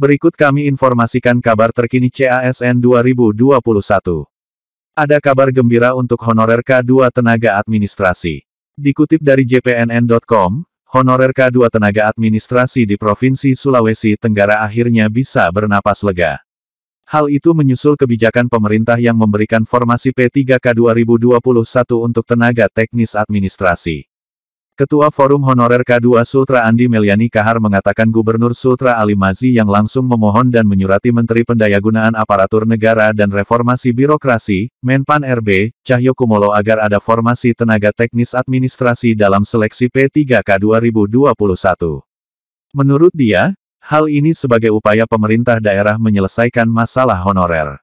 Berikut kami informasikan kabar terkini CASN 2021. Ada kabar gembira untuk honorer K2 tenaga administrasi. Dikutip dari jpnn.com, honorer K2 tenaga administrasi di Provinsi Sulawesi Tenggara akhirnya bisa bernapas lega. Hal itu menyusul kebijakan pemerintah yang memberikan formasi P3K 2021 untuk tenaga teknis administrasi. Ketua Forum Honorer K2 Sultra Andi Meliani Kahar mengatakan Gubernur Sultra Ali Mazi yang langsung memohon dan menyurati Menteri Pendayagunaan Aparatur Negara dan Reformasi Birokrasi, Menpan RB, Cahyokumolo agar ada formasi tenaga teknis administrasi dalam seleksi P3K 2021. Menurut dia, hal ini sebagai upaya pemerintah daerah menyelesaikan masalah honorer.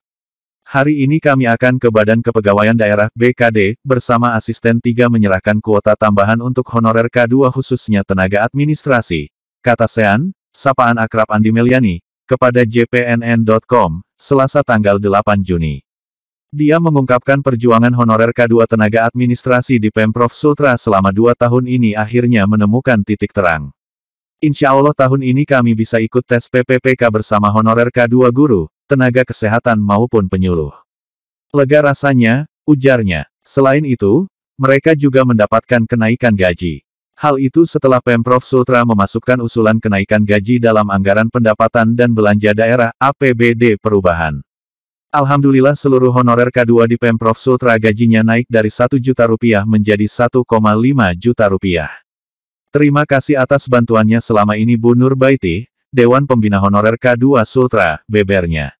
Hari ini kami akan ke Badan Kepegawaian Daerah (BKD) bersama Asisten 3 menyerahkan kuota tambahan untuk honorer K2 khususnya tenaga administrasi, kata Sean, sapaan akrab Andi Meliani, kepada jpnn.com, Selasa tanggal 8 Juni. Dia mengungkapkan perjuangan honorer K2 tenaga administrasi di Pemprov Sultra selama 2 tahun ini akhirnya menemukan titik terang. Insya Allah tahun ini kami bisa ikut tes PPPK bersama honorer K2 guru, tenaga kesehatan maupun penyuluh. Lega rasanya, ujarnya. Selain itu, mereka juga mendapatkan kenaikan gaji. Hal itu setelah Pemprov Sultra memasukkan usulan kenaikan gaji dalam Anggaran Pendapatan dan Belanja Daerah (APBD) perubahan. Alhamdulillah seluruh honorer K2 di Pemprov Sultra gajinya naik dari Rp1 juta menjadi Rp1,5 juta. Terima kasih atas bantuannya selama ini Bu Nurbaiti, Dewan Pembina Honorer K2 Sultra, bebernya.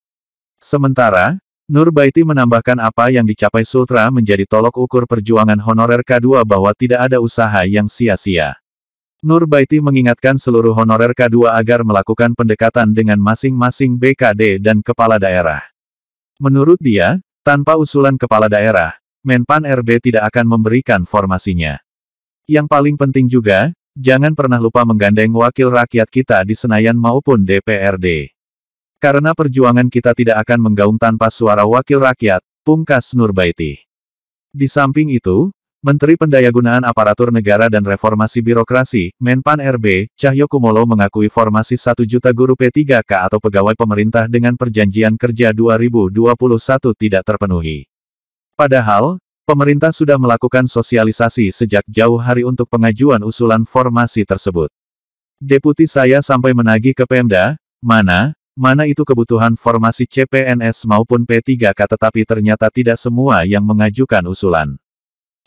Sementara, Nurbaiti menambahkan apa yang dicapai Sultra menjadi tolok ukur perjuangan honorer K2 bahwa tidak ada usaha yang sia-sia. Nurbaiti mengingatkan seluruh honorer K2 agar melakukan pendekatan dengan masing-masing BKD dan kepala daerah. Menurut dia, tanpa usulan kepala daerah, Menpan RB tidak akan memberikan formasinya. Yang paling penting juga, jangan pernah lupa menggandeng wakil rakyat kita di Senayan maupun DPRD. Karena perjuangan kita tidak akan menggaung tanpa suara wakil rakyat, pungkas Nurbaiti. Di samping itu, Menteri Pendayagunaan Aparatur Negara dan Reformasi Birokrasi, Menpan RB, Cahyokumolo mengakui formasi 1 juta guru P3K atau pegawai pemerintah dengan perjanjian kerja 2021 tidak terpenuhi. Padahal, pemerintah sudah melakukan sosialisasi sejak jauh hari untuk pengajuan usulan formasi tersebut. Deputi saya sampai menagih ke Pemda, mana itu kebutuhan formasi CPNS maupun P3K tetapi ternyata tidak semua yang mengajukan usulan.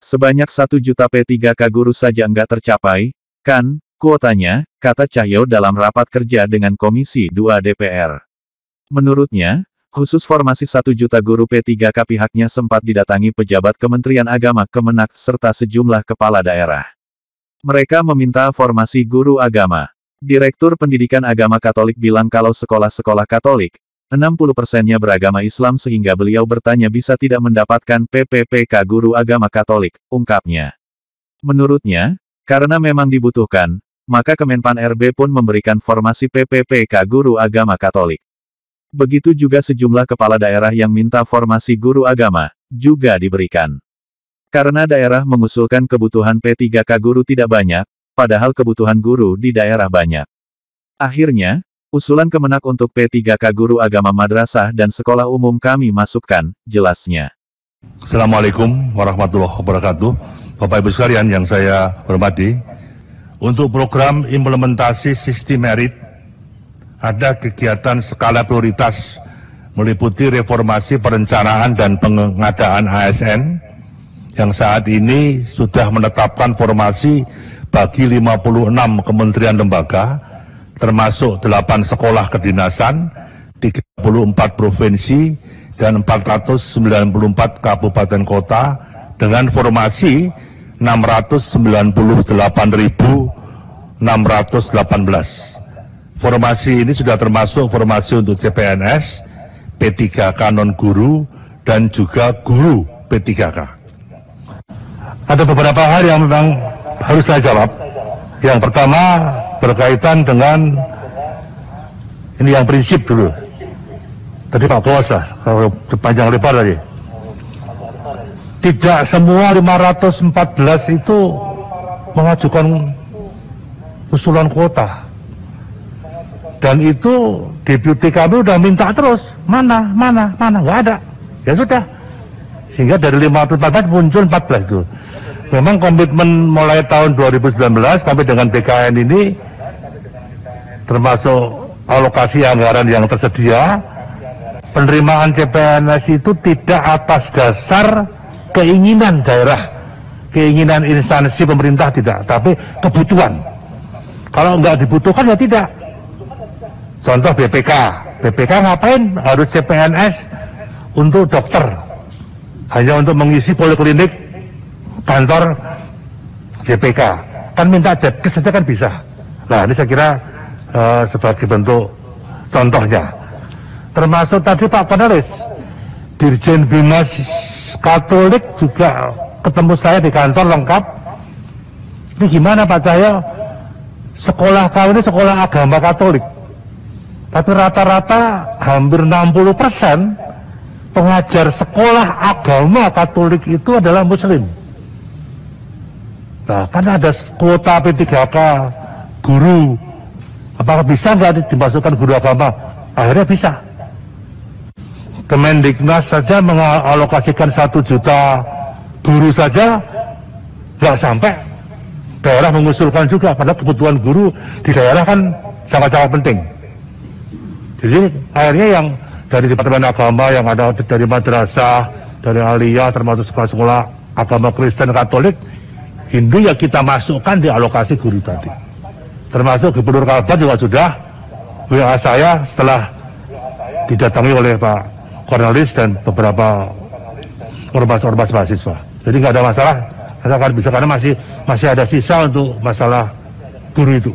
Sebanyak 1 juta P3K guru saja enggak tercapai, kan, kuotanya, kata Cahyo dalam rapat kerja dengan Komisi 2 DPR. Menurutnya, khusus formasi 1 juta guru P3K pihaknya sempat didatangi pejabat Kementerian Agama Kemenak serta sejumlah kepala daerah. Mereka meminta formasi guru agama. Direktur Pendidikan Agama Katolik bilang kalau sekolah-sekolah Katolik, 60%-nya beragama Islam sehingga beliau bertanya bisa tidak mendapatkan PPPK guru agama Katolik, ungkapnya. Menurutnya, karena memang dibutuhkan, maka Kemenpan RB pun memberikan formasi PPPK guru agama Katolik. Begitu juga sejumlah kepala daerah yang minta formasi guru agama, juga diberikan. Karena daerah mengusulkan kebutuhan P3K guru tidak banyak, padahal kebutuhan guru di daerah banyak. Akhirnya, usulan Kemenak untuk P3K guru agama madrasah dan sekolah umum kami masukkan, jelasnya. Assalamualaikum warahmatullahi wabarakatuh. Bapak Ibu sekalian yang saya hormati, untuk program implementasi sistem merit, ada kegiatan skala prioritas meliputi reformasi perencanaan dan pengadaan ASN yang saat ini sudah menetapkan formasi bagi 56 kementerian lembaga, termasuk 8 sekolah kedinasan, 34 provinsi, dan 494 kabupaten kota dengan formasi 698.618. Formasi ini sudah termasuk formasi untuk CPNS, P3K non-guru, dan juga guru P3K. Ada beberapa hal yang memang harus saya jawab. Yang pertama berkaitan dengan ini yang prinsip dulu. Tadi Pak Bos lah, kalau panjang lebar tadi. Tidak semua 514 itu mengajukan usulan kuota. Dan itu deputi kami udah minta terus, mana, nggak ada. Ya sudah. Sehingga dari 514 muncul 14 itu. Memang komitmen mulai tahun 2019 sampai dengan BKN ini, termasuk alokasi anggaran yang tersedia, penerimaan CPNS itu tidak atas dasar keinginan daerah, keinginan instansi pemerintah tidak, tapi kebutuhan. Kalau nggak dibutuhkan ya tidak. Contoh BPK ngapain harus CPNS untuk dokter? Hanya untuk mengisi poliklinik kantor BPK. Kan minta Depkes saja kan bisa. Nah ini saya kira sebagai bentuk contohnya. Termasuk tadi Pak Cornelis, Dirjen Bimas Katolik juga ketemu saya di kantor lengkap. Ini gimana Pak Cahyo? Sekolah kau ini sekolah agama Katolik. Tapi rata-rata hampir 60% pengajar sekolah agama Katolik itu adalah Muslim. Nah, kan ada kuota P3K guru. Apakah bisa nggak dimasukkan guru agama? Akhirnya bisa. Kemendiknas saja mengalokasikan 1 juta guru saja nggak sampai. Daerah mengusulkan juga, padahal kebutuhan guru di daerah kan sangat-sangat penting. Jadi akhirnya yang dari Departemen Agama, yang ada dari madrasah, dari aliyah, termasuk sekolah-sekolah agama Kristen Katolik, Hindu ya kita masukkan di alokasi guru tadi. Termasuk Gubernur Kalbar juga sudah WA saya setelah didatangi oleh Pak Cornelis dan beberapa ormas-ormas mahasiswa. Jadi nggak ada masalah, akan bisa, karena masih ada sisa untuk masalah guru itu.